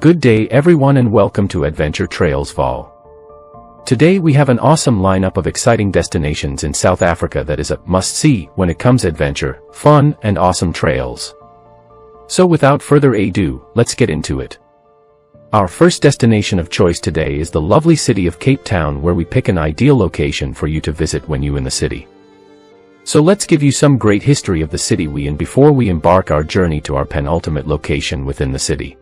Good day everyone and welcome to Adventure Trails Vaal. Today we have an awesome lineup of exciting destinations in South Africa that is a must-see when it comes adventure, fun, and awesome trails. So without further ado, let's get into it. Our first destination of choice today is the lovely city of Cape Town, where we pick an ideal location for you to visit when you in the city. So let's give you some great history of the city we in before we embark our journey to our penultimate location within the city.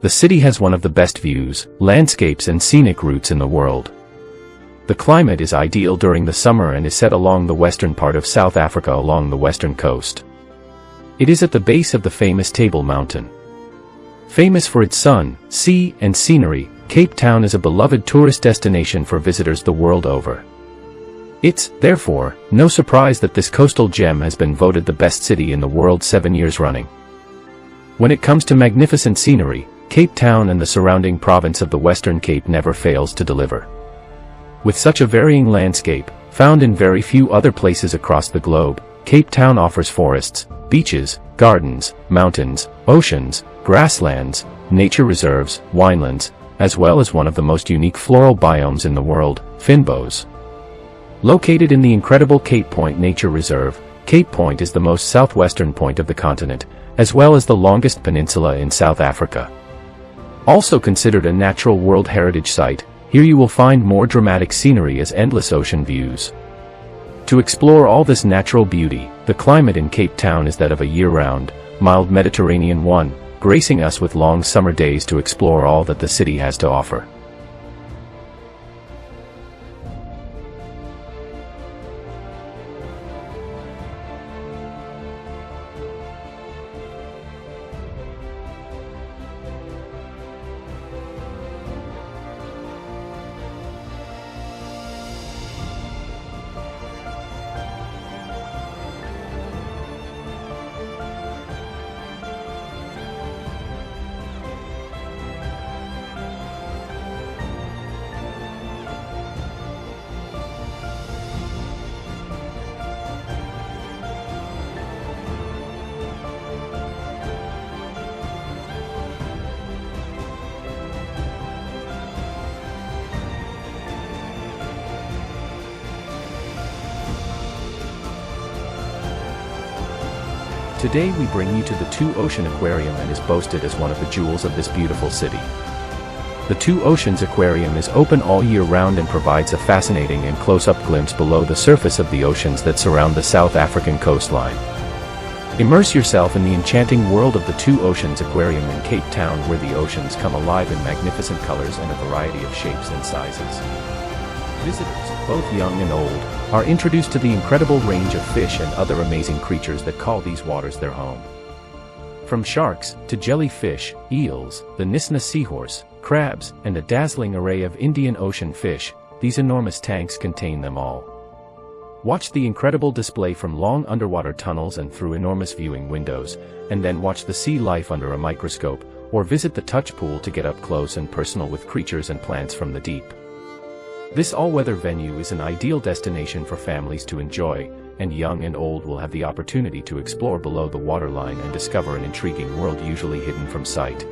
The city has one of the best views, landscapes and scenic routes in the world. The climate is ideal during the summer and is set along the western part of South Africa along the western coast. It is at the base of the famous Table Mountain. Famous for its sun, sea, and scenery, Cape Town is a beloved tourist destination for visitors the world over. It's, therefore, no surprise that this coastal gem has been voted the best city in the world 7 years running. When it comes to magnificent scenery, Cape Town and the surrounding province of the Western Cape never fails to deliver. With such a varying landscape, found in very few other places across the globe, Cape Town offers forests, beaches, gardens, mountains, oceans, grasslands, nature reserves, winelands, as well as one of the most unique floral biomes in the world, fynbos. Located in the incredible Cape Point Nature Reserve, Cape Point is the most southwestern point of the continent, as well as the longest peninsula in South Africa. Also considered a natural World Heritage Site, here you will find more dramatic scenery as endless ocean views. To explore all this natural beauty, the climate in Cape Town is that of a year-round, mild Mediterranean one, gracing us with long summer days to explore all that the city has to offer. Today we bring you to the Two Oceans Aquarium and is boasted as one of the jewels of this beautiful city. The Two Oceans Aquarium is open all year round and provides a fascinating and close-up glimpse below the surface of the oceans that surround the South African coastline. Immerse yourself in the enchanting world of the Two Oceans Aquarium in Cape Town, where the oceans come alive in magnificent colors and a variety of shapes and sizes. Visitors, both young and old, are introduced to the incredible range of fish and other amazing creatures that call these waters their home. From sharks, to jellyfish, eels, the Nisna seahorse, crabs, and a dazzling array of Indian Ocean fish, these enormous tanks contain them all. Watch the incredible display from long underwater tunnels and through enormous viewing windows, and then watch the sea life under a microscope, or visit the touch pool to get up close and personal with creatures and plants from the deep. This all-weather venue is an ideal destination for families to enjoy, and young and old will have the opportunity to explore below the waterline and discover an intriguing world usually hidden from sight.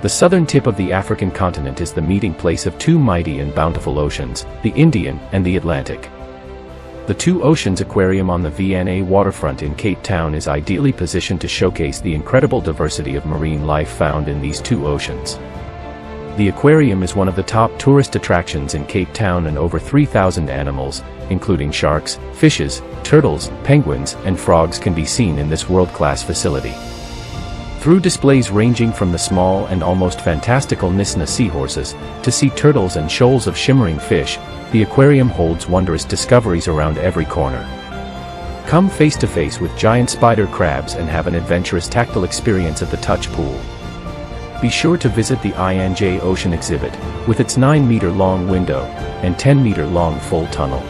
The southern tip of the African continent is the meeting place of two mighty and bountiful oceans, the Indian and the Atlantic. The The Two Oceans Aquarium on the V&A waterfront in Cape Town is ideally positioned to showcase the incredible diversity of marine life found in these two oceans. The aquarium is one of the top tourist attractions in Cape Town, and over 3,000 animals, including sharks, fishes, turtles, penguins, and frogs can be seen in this world-class facility. Through displays ranging from the small and almost fantastical Nisna seahorses, to sea turtles and shoals of shimmering fish, the aquarium holds wondrous discoveries around every corner. Come face to face with giant spider crabs and have an adventurous tactile experience at the touch pool. Be sure to visit the INJ Ocean exhibit, with its 9-meter-long window, and 10-meter-long full tunnel.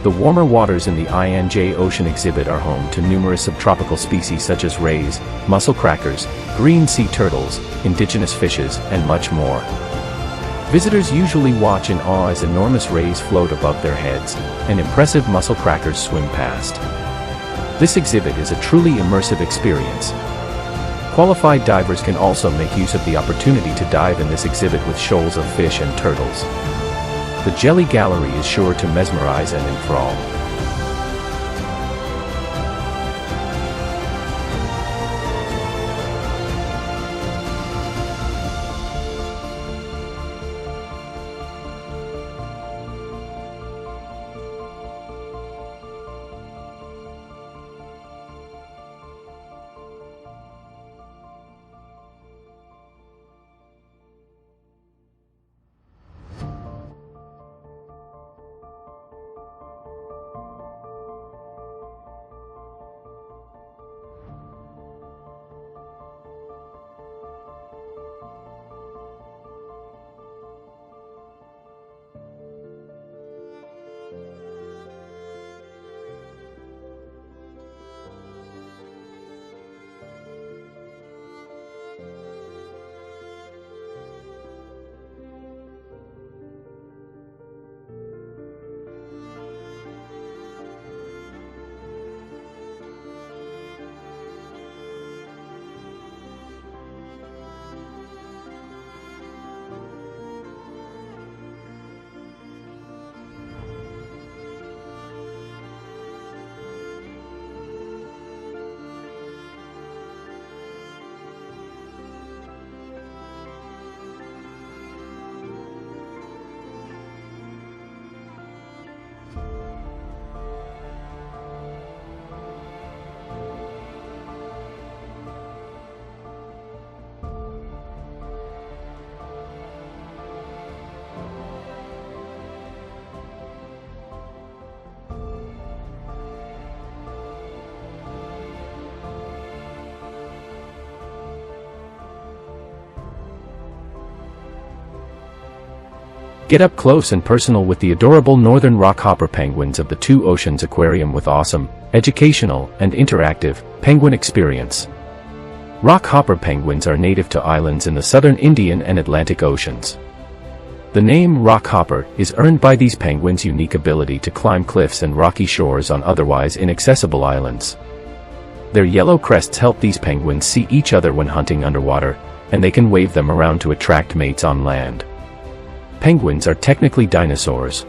The warmer waters in the INJ Ocean exhibit are home to numerous subtropical species such as rays, mussel crackers, green sea turtles, indigenous fishes, and much more. Visitors usually watch in awe as enormous rays float above their heads, and impressive mussel crackers swim past. This exhibit is a truly immersive experience. Qualified divers can also make use of the opportunity to dive in this exhibit with shoals of fish and turtles. The Jelly Gallery is sure to mesmerize and enthrall. Get up close and personal with the adorable northern rockhopper penguins of the Two Oceans Aquarium with awesome, educational, and interactive penguin experience. Rockhopper penguins are native to islands in the southern Indian and Atlantic Oceans. The name rockhopper is earned by these penguins' unique ability to climb cliffs and rocky shores on otherwise inaccessible islands. Their yellow crests help these penguins see each other when hunting underwater, and they can wave them around to attract mates on land. Penguins are technically dinosaurs.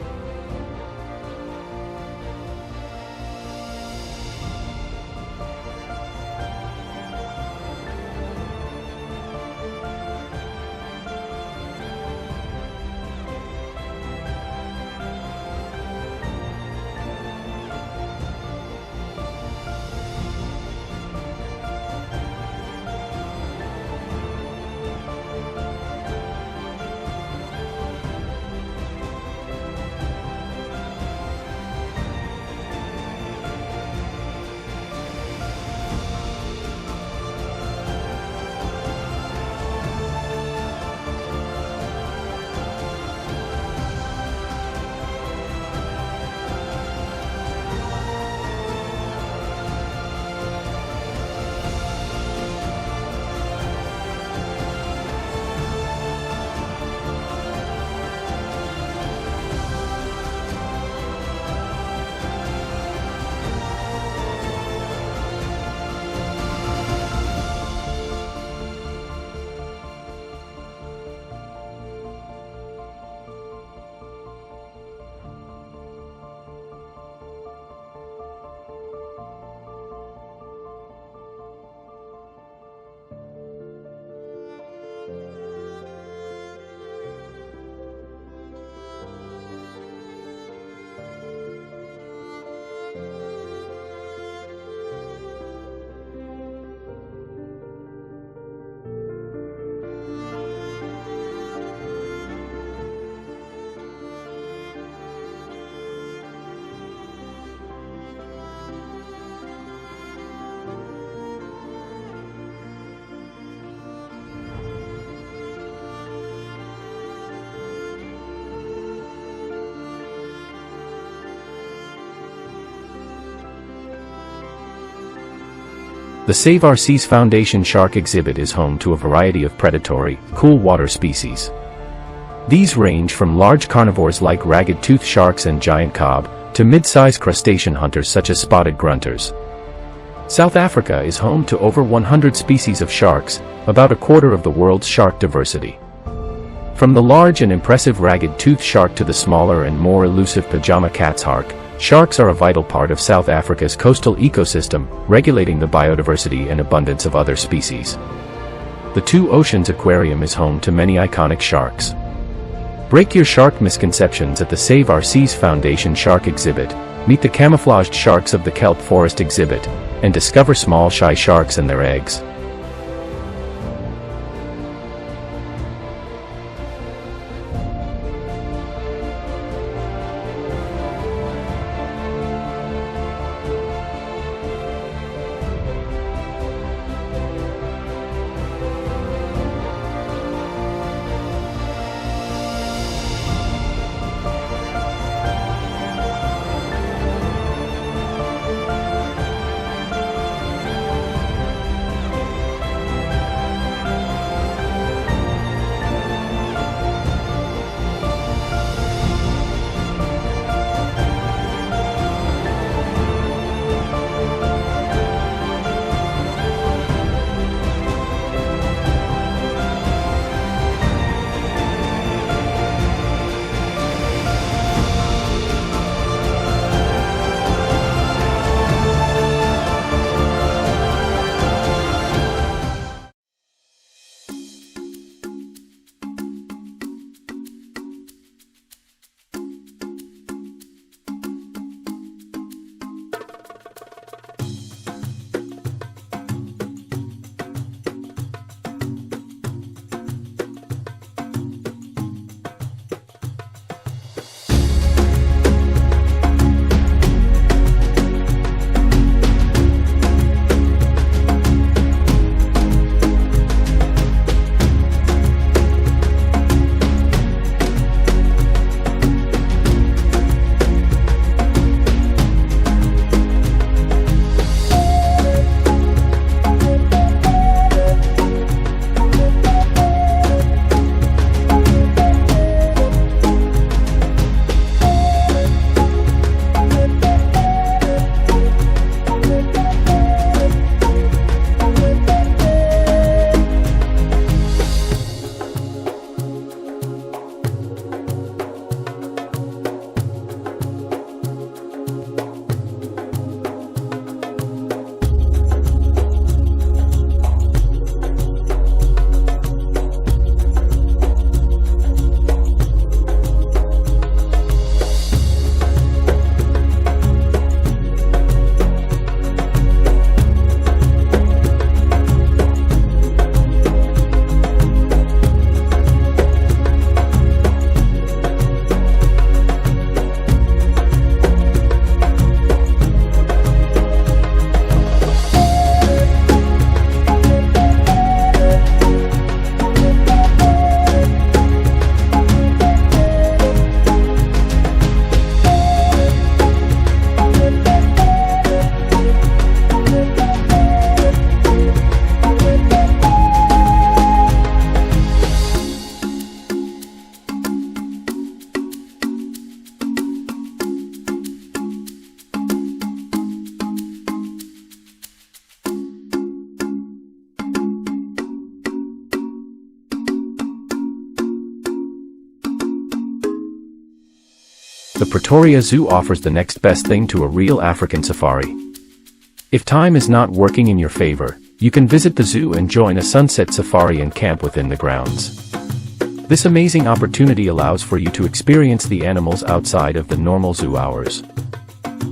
The Save Our Seas Foundation Shark exhibit is home to a variety of predatory, cool water species. These range from large carnivores like ragged-toothed sharks and giant cob, to mid-sized crustacean hunters such as spotted grunters. South Africa is home to over 100 species of sharks, about a quarter of the world's shark diversity. From the large and impressive ragged-toothed shark to the smaller and more elusive pajama cat shark, sharks are a vital part of South Africa's coastal ecosystem, regulating the biodiversity and abundance of other species. The Two Oceans Aquarium is home to many iconic sharks. Break your shark misconceptions at the Save Our Seas Foundation Shark exhibit, meet the camouflaged sharks of the kelp forest exhibit, and discover small shy sharks and their eggs. the Pretoria Zoo offers the next best thing to a real African safari. If time is not working in your favor, you can visit the zoo and join a sunset safari and camp within the grounds. This amazing opportunity allows for you to experience the animals outside of the normal zoo hours.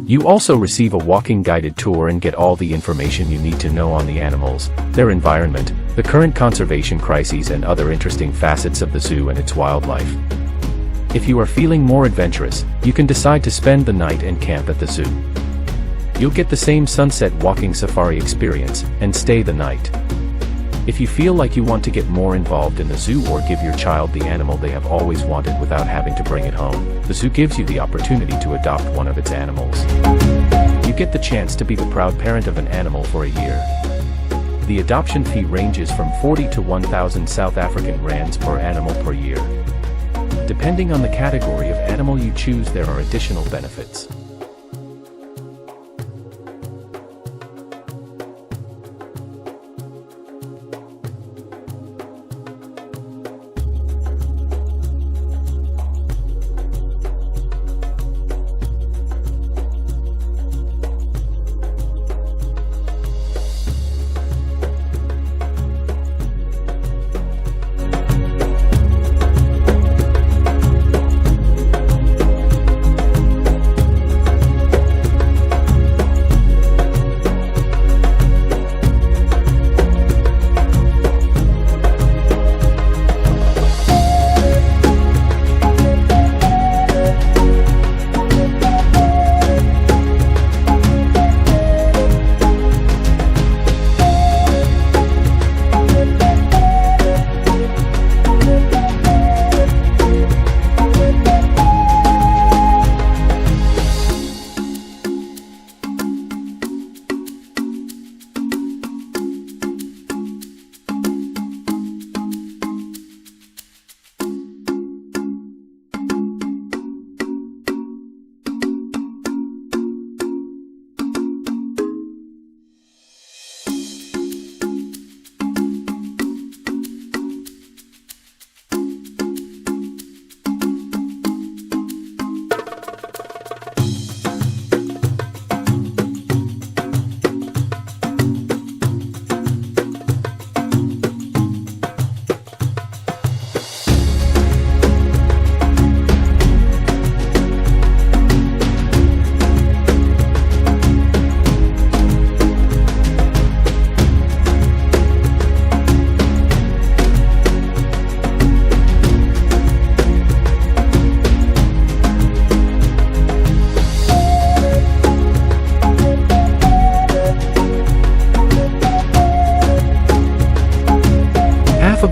You also receive a walking guided tour and get all the information you need to know on the animals, their environment, the current conservation crises and other interesting facets of the zoo and its wildlife. If you are feeling more adventurous, you can decide to spend the night and camp at the zoo. You'll get the same sunset walking safari experience and stay the night. If you feel like you want to get more involved in the zoo or give your child the animal they have always wanted without having to bring it home, the zoo gives you the opportunity to adopt one of its animals. You get the chance to be the proud parent of an animal for a year. The adoption fee ranges from 40 to 1,000 South African rands per animal per year. Depending on the category of animal you choose, there are additional benefits.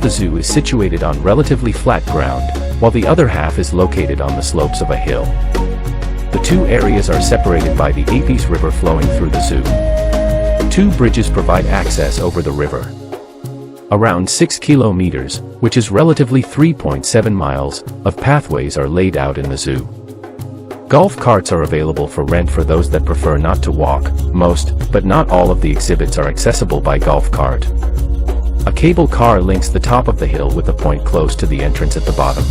The zoo is situated on relatively flat ground, while the other half is located on the slopes of a hill. The two areas are separated by the Apis River flowing through the zoo. Two bridges provide access over the river. Around 6 kilometers, which is relatively 3.7 miles, of pathways are laid out in the zoo. Golf carts are available for rent for those that prefer not to walk. Most, but not all of the exhibits are accessible by golf cart. A cable car links the top of the hill with a point close to the entrance at the bottom.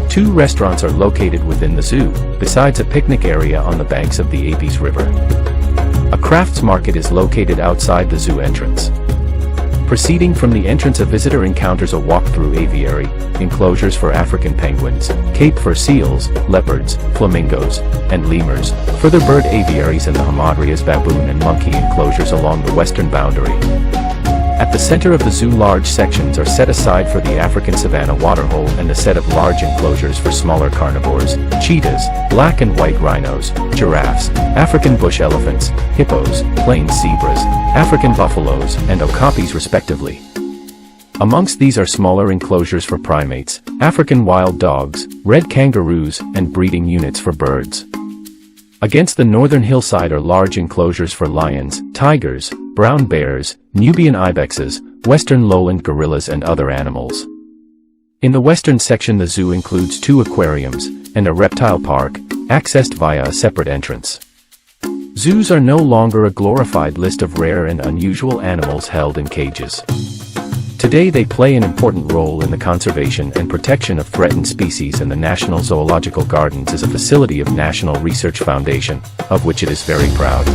Two restaurants are located within the zoo, besides a picnic area on the banks of the Apis River. A crafts market is located outside the zoo entrance. Proceeding from the entrance, a visitor encounters a walk-through aviary, enclosures for African penguins, Cape fur seals, leopards, flamingos, and lemurs, further bird aviaries and the hamadryas baboon and monkey enclosures along the western boundary. At the center of the zoo, large sections are set aside for the African savanna waterhole and a set of large enclosures for smaller carnivores, cheetahs, black and white rhinos, giraffes, African bush elephants, hippos, plains zebras, African buffaloes, and okapis respectively. Amongst these are smaller enclosures for primates, African wild dogs, red kangaroos, and breeding units for birds. Against the northern hillside are large enclosures for lions, tigers, brown bears, Nubian ibexes, western lowland gorillas and other animals. In the western section, the zoo includes 2 aquariums and a reptile park, accessed via a separate entrance. Zoos are no longer a glorified list of rare and unusual animals held in cages. Today they play an important role in the conservation and protection of threatened species, and the National Zoological Gardens is a facility of National Research Foundation, of which it is very proud.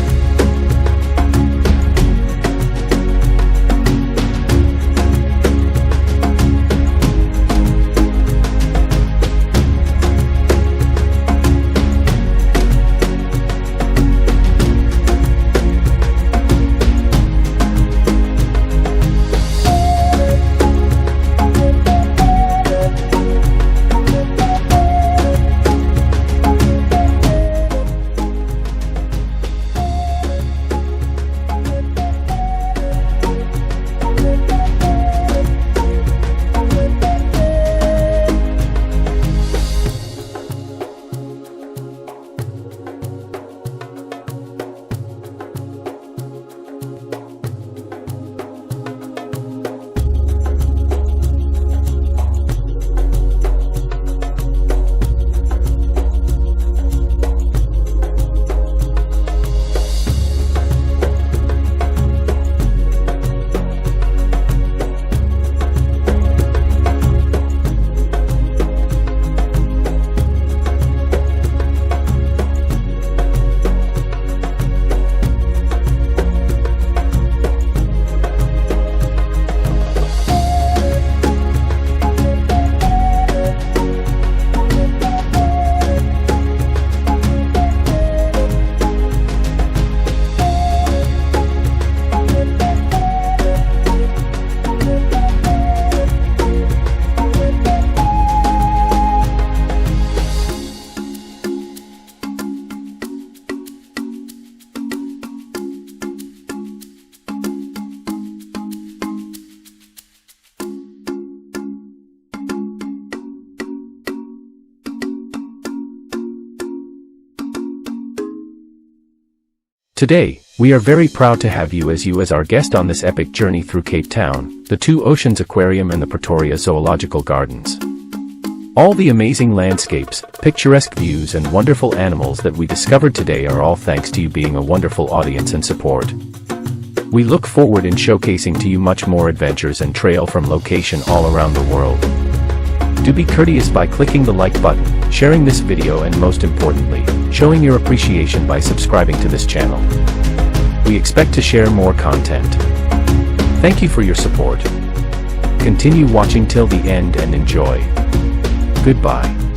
Today, we are very proud to have you as our guest on this epic journey through Cape Town, the Two Oceans Aquarium and the Pretoria Zoological Gardens. All the amazing landscapes, picturesque views and wonderful animals that we discovered today are all thanks to you being a wonderful audience and support. We look forward in showcasing to you much more adventures and trail from location all around the world. Do be courteous by clicking the like button, sharing this video and most importantly, showing your appreciation by subscribing to this channel. We expect to share more content. Thank you for your support. Continue watching till the end and enjoy. Goodbye.